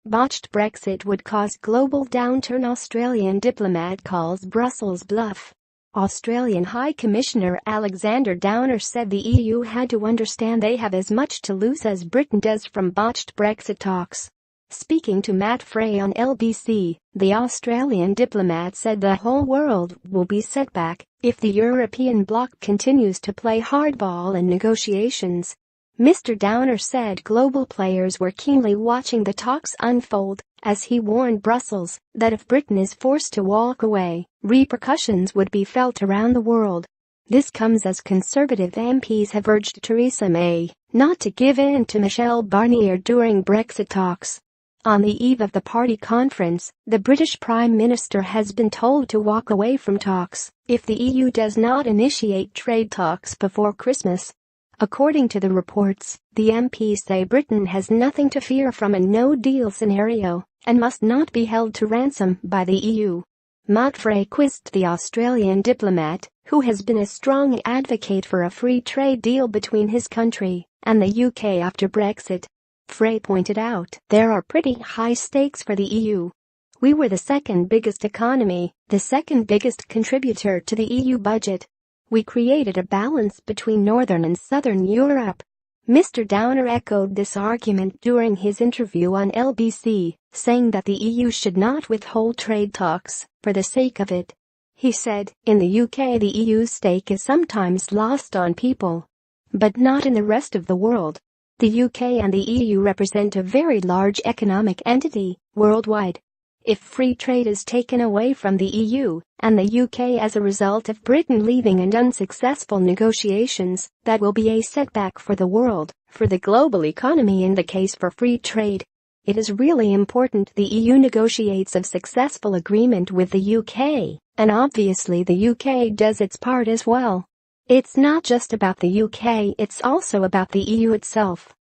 Botched Brexit would cause global downturn. Australian diplomat calls Brussels bluff. Australian High Commissioner Alexander Downer said the EU had to understand they have as much to lose as Britain does from botched Brexit talks. Speaking to Matt Frei on LBC, the Australian diplomat said the whole world will be setback if the European bloc continues to play hardball in negotiations. Mr. Downer said global players were keenly watching the talks unfold, as he warned Brussels that if Britain is forced to walk away, repercussions would be felt around the world. This comes as Conservative MPs have urged Theresa May not to give in to Michel Barnier during Brexit talks. On the eve of the party conference, the British Prime Minister has been told to walk away from talks if the EU does not initiate trade talks before Christmas. According to the reports, the MPs say Britain has nothing to fear from a no-deal scenario and must not be held to ransom by the EU. Matt Frei quizzed the Australian diplomat, who has been a strong advocate for a free trade deal between his country and the UK after Brexit. Frei pointed out there are pretty high stakes for the EU. We were the second biggest economy, the second biggest contributor to the EU budget. We created a balance between Northern and Southern Europe. Mr. Downer echoed this argument during his interview on LBC, saying that the EU should not withhold trade talks for the sake of it. He said, in the UK the EU's stake is sometimes lost on people, but not in the rest of the world. The UK and the EU represent a very large economic entity worldwide. If free trade is taken away from the EU and the UK as a result of Britain leaving and unsuccessful negotiations, that will be a setback for the world, for the global economy in the case for free trade. It is really important the EU negotiates a successful agreement with the UK, and obviously the UK does its part as well. It's not just about the UK, it's also about the EU itself.